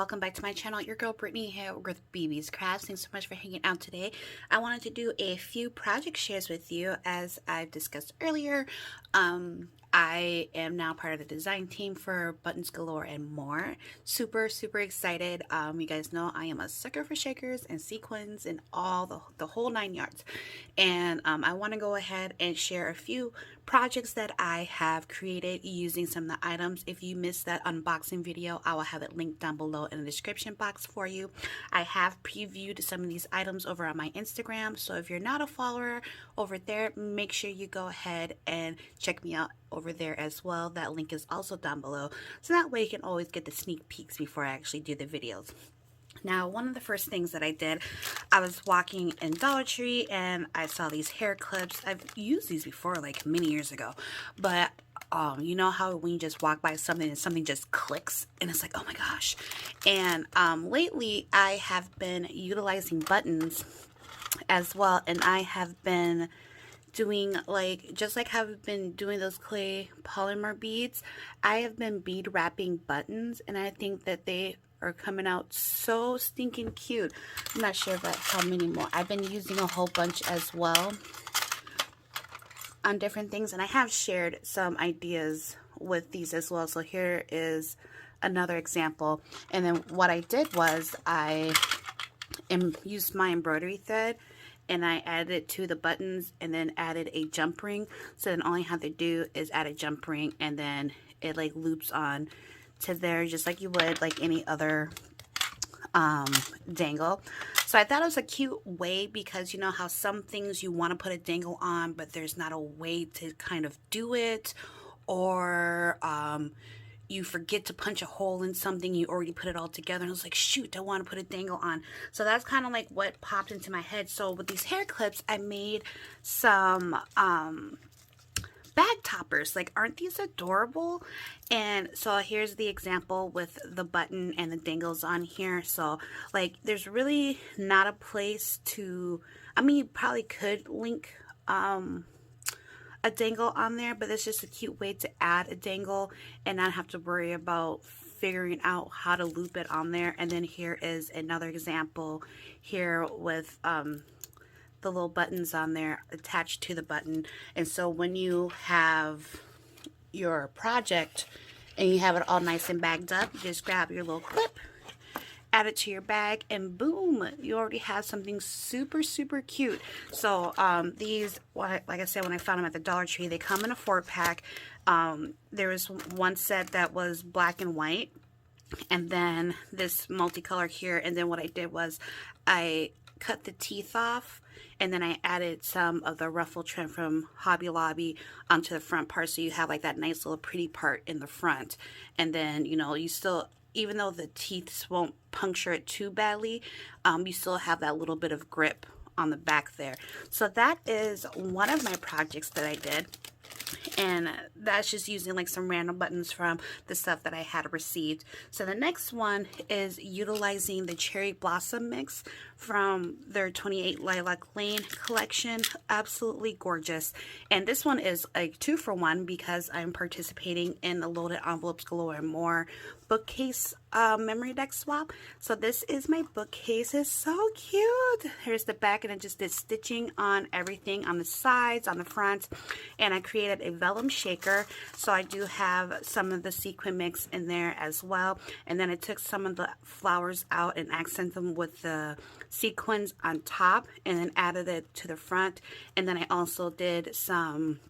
welcome back to my channel. Your girl Brittany here with BB's Crafts. Thanks so much for hanging out today. I wanted to do a few project shares with you. As I've discussed earlier, I am now part of the design team for Buttons Galore and more. Super excited. You guys know I am a sucker for shakers and sequins and all the whole 9 yards. And I want to go ahead and share a few projects that I have created using some of the items. If you missed that unboxing video, I will have it linked down below in the description box for you. I have previewed some of these items over on my Instagram, so if you're not a follower over there, make sure you go ahead and check me out over there as well. That link is also down below, so that way you can always get the sneak peeks before I actually do the videos. Now, one of the first things that I did, I was walking in Dollar Tree and I saw these hair clips. I've used these before, like many years ago, but you know how when you just walk by something and something just clicks and it's like, oh my gosh. And lately I have been utilizing buttons as well, and I have been doing just like how I've been doing those clay polymer beads, I have been bead wrapping buttons, and I think that they are coming out so stinking cute. I'm not sure about how many more. I've been using a whole bunch as well on different things, and I have shared some ideas with these as well. So here is another example. And then what I did was I used my embroidery thread and I added it to the buttons and then added a jump ring. So then all you have to do is add a jump ring, and then it like loops on to there just like you would like any other dangle. So I thought it was a cute way, because you know how some things you want to put a dangle on but there's not a way to kind of do it, or you forget to punch a hole in something, you already put it all together, and I was like, shoot, I want to put a dangle on. So that's kind of like what popped into my head. So with these hair clips, I made some bag toppers. Like, aren't these adorable? And so here's the example with the button and the dangles on here. So like, there's really not a place to, I mean, you probably could link a dangle on there, but it's just a cute way to add a dangle and not have to worry about figuring out how to loop it on there. And then here is another example here with the little buttons on there attached to the button. And so when you have your project and you have it all nice and bagged up, you just grab your little clip, add it to your bag, and boom, you already have something super cute. So these, like I said, when I found them at the Dollar Tree, they come in a 4-pack. There was one set that was black and white, and then this multicolor here. And then what I did was I cut the teeth off, and then I added some of the ruffle trim from Hobby Lobby onto the front part, so you have like that nice little pretty part in the front. And then, you know, you still, even though the teeth won't puncture it too badly, you still have that little bit of grip on the back there. So that is one of my projects that I did. And that's just using like some random buttons from the stuff that I had received. So the next one is utilizing the Cherry Blossom mix from their 28 Lilac Lane collection. Absolutely gorgeous. And this one is a 2-for-1 because I'm participating in the Loaded Envelopes Galore and More Bookcase Memorydex swap. So this is my bookcase. It's so cute. Here's the back, and I just did stitching on everything on the sides, on the front, and I created a vellum shaker. So I do have some of the sequin mix in there as well. And then I took some of the flowers out and accent them with the sequins on top, and then added it to the front. And then I also did some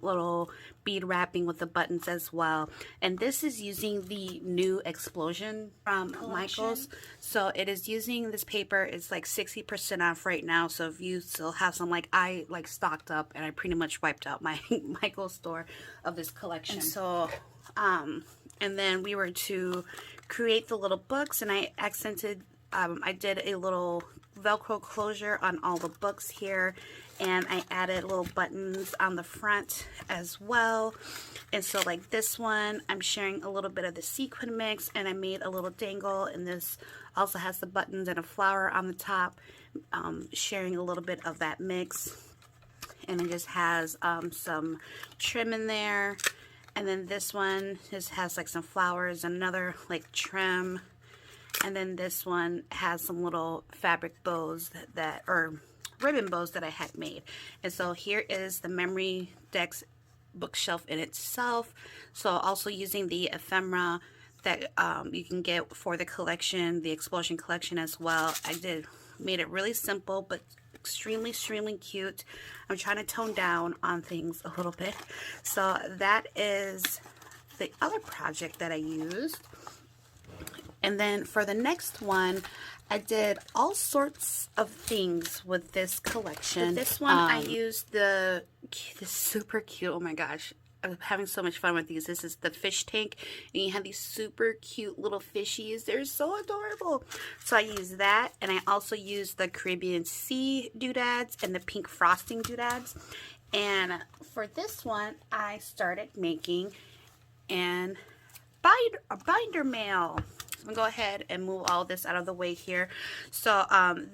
little bead wrapping with the buttons as well. And this is using the new Explosion from Michaels. So it is using this paper. It's like 60% off right now. So if you still have some, like I stocked up, and I pretty much wiped out my Michaels store of this collection. And so and then we were to create the little books, and I accented, I did a little Velcro closure on all the books here, and I added little buttons on the front as well. And so like this one, I'm sharing a little bit of the sequin mix, and I made a little dangle, and this also has the buttons and a flower on the top, sharing a little bit of that mix. And it just has some trim in there. And then this one just has like some flowers, another like trim And then this one has some little fabric bows or ribbon bows that I had made. And so here is the Memorydex bookshelf in itself. So also using the ephemera that you can get for the collection, the Explosion collection as well. Made it really simple, but extremely cute. I'm trying to tone down on things a little bit. So that is the other project that I used. And then for the next one, I did all sorts of things with this collection. With this one, I used this super cute, oh my gosh, I'm having so much fun with these. This is the fish tank, and you have these super cute little fishies. They're so adorable. So I used that, and I also used the Caribbean Sea doodads and the pink frosting doodads. And for this one, I started making a Bindermail. I'm gonna go ahead and move all this out of the way here. So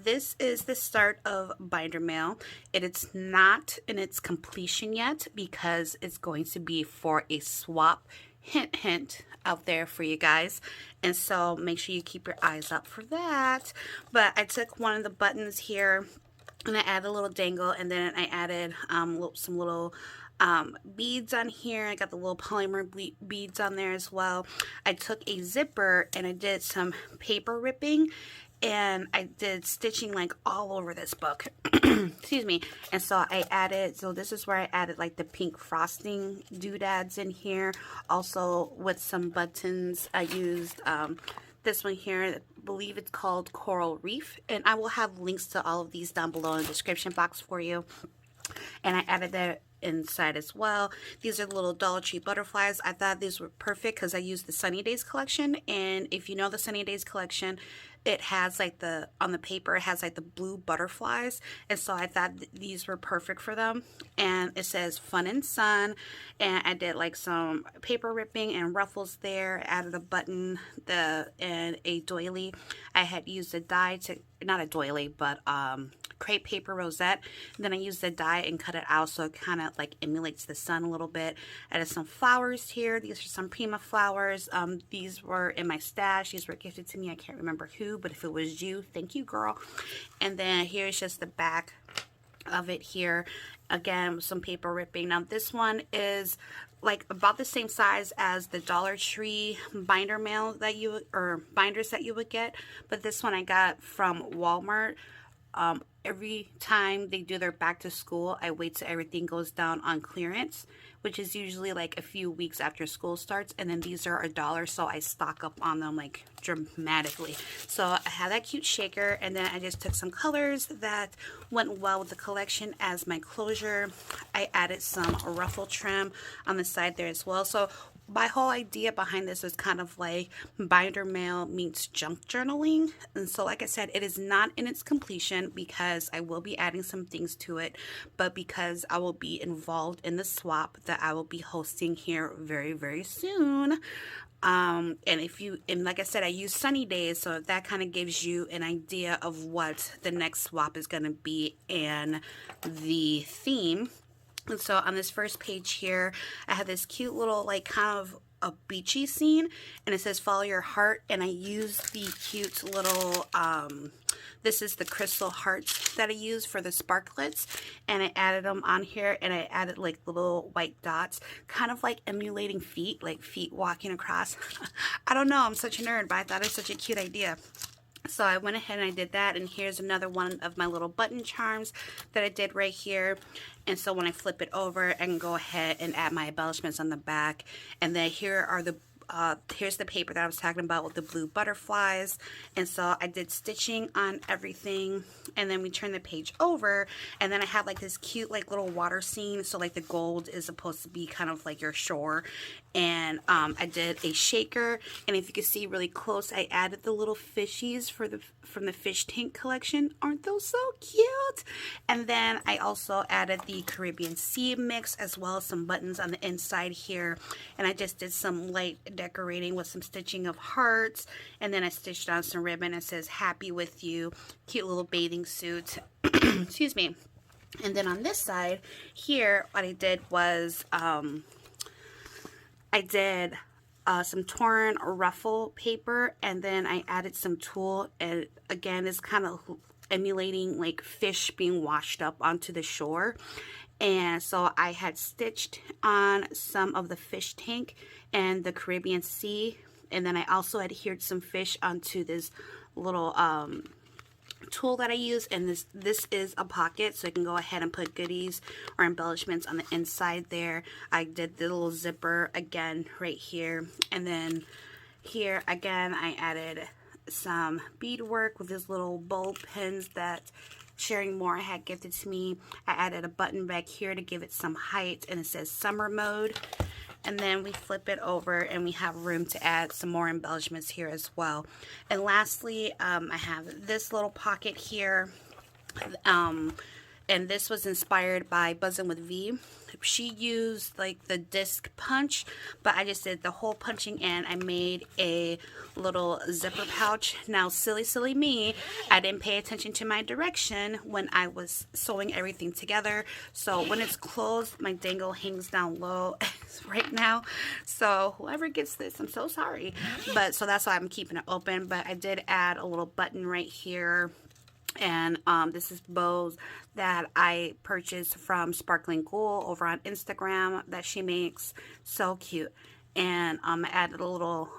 this is the start of Bindermail. It's not in its completion yet because it's going to be for a swap. Hint, hint out there for you guys. And so make sure you keep your eyes up for that. But I took one of the buttons here and I added a little dangle, and then I added some little beads on here. I got the little polymer beads on there as well. I took a zipper and I did some paper ripping, and I did stitching like all over this book. Excuse me. And so this is where I added like the pink frosting doodads in here. Also with some buttons, I used this one here. I believe it's called Coral Reef, and I will have links to all of these down below in the description box for you. And I added that inside as well. These are the little Dollar Tree butterflies. I thought these were perfect because I used the Sunny Days collection, and if you know the Sunny Days collection, it has like on the paper it has like the blue butterflies, and so I thought these were perfect for them. And it says fun and sun, and I did like some paper ripping and ruffles there. I added a button and a doily. I had used a die to, not a doily, but crepe paper rosette. And then I used the die and cut it out so it kind of like emulates the sun a little bit. I added some flowers here. These are some Prima flowers. These were in my stash. These were gifted to me. I can't remember who, but if it was you, thank you, girl. And then here's just the back of it here. Again, some paper ripping. Now this one is like about the same size as the Dollar Tree Bindermail binders that you would get, but this one I got from Walmart. Every time they do their back to school, I wait till everything goes down on clearance, which is usually like a few weeks after school starts, and then these are $1, so I stock up on them like dramatically. So I had that cute shaker, and then I just took some colors that went well with the collection as my closure. I added some ruffle trim on the side there as well. So my whole idea behind this was kind of like Bindermail meets junk journaling. And so like I said, it is not in its completion because I will be adding some things to it, but because I will be involved in the swap that I will be hosting here very soon. And like I said, I use Sunny Days, so that kind of gives you an idea of what the next swap is going to be and the theme. And so on this first page here, I have this cute little like kind of a beachy scene, and it says follow your heart, and I used the cute little this is the crystal hearts that I use for the sparklets, and I added them on here, and I added like little white dots, kind of like emulating feet, like feet walking across. I don't know, I'm such a nerd, but I thought it was such a cute idea. So I went ahead and I did that, and here's another one of my little button charms that I did right here. And so when I flip it over, I can go ahead and add my embellishments on the back. And then here are here's the paper that I was talking about with the blue butterflies. And so I did stitching on everything, and then we turn the page over, and then I have like this cute like little water scene. So like the gold is supposed to be kind of like your shore. And I did a shaker, and if you can see really close, I added the little fishies from the fish tank collection. Aren't those so cute? And then I also added the Caribbean Sea mix as well as some buttons on the inside here, and I just did some light decorating with some stitching of hearts, and then I stitched on some ribbon. It says happy with you, cute little bathing suit. Excuse me. And then on this side here, what I did was I did some torn ruffle paper, and then I added some tulle, and again it's kind of emulating like fish being washed up onto the shore. And so I had stitched on some of the fish tank and the Caribbean Sea, and then I also adhered some fish onto this little tool that I use, and this is a pocket, so I can go ahead and put goodies or embellishments on the inside there. I did the little zipper again right here, and then here again I added some beadwork with these little bow pins that Sharing Moore had gifted to me. I added a button back here to give it some height, and it says summer mode. And then we flip it over and we have room to add some more embellishments here as well. And lastly, I have this little pocket here. And this was inspired by Buzzing with V. She used like the disc punch, but I just did the hole punching in. I made a little zipper pouch. Now, silly me, I didn't pay attention to my direction when I was sewing everything together. So when it's closed, my dangle hangs down low right now. So whoever gets this, I'm so sorry. But so that's why I'm keeping it open. But I did add a little button right here. And this is bows that I purchased from Sparkling Ghoul over on Instagram that she makes. So cute. And I added a little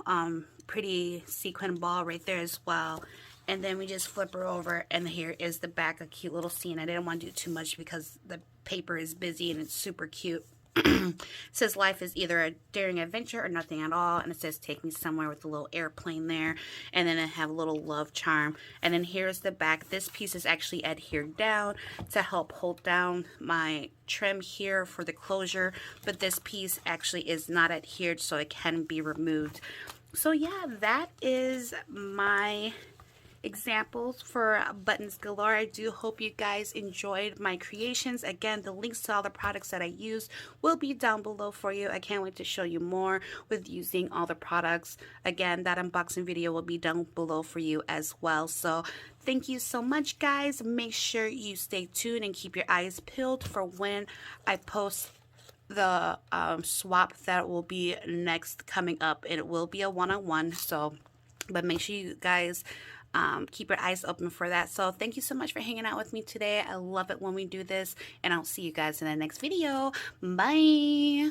pretty sequin ball right there as well. And then we just flip her over, and here is the back, a cute little scene. I didn't want to do too much because the paper is busy and it's super cute. It says life is either a daring adventure or nothing at all, and it says take me somewhere with a little airplane there, and then I have a little love charm. And then here's the back. This piece is actually adhered down to help hold down my trim here for the closure, but this piece actually is not adhered, so it can be removed. So yeah, that is my examples for Buttons Galore. I do hope you guys enjoyed my creations. Again, the links to all the products that I use will be down below for you. I can't wait to show you more with using all the products. Again, that unboxing video will be down below for you as well. So thank you so much, guys. Make sure you stay tuned and keep your eyes peeled for when I post the swap that will be next coming up. It will be a one-on-one, so but make sure you guys keep your eyes open for that. So thank you so much for hanging out with me today. I love it when we do this, and I'll see you guys in the next video. Bye.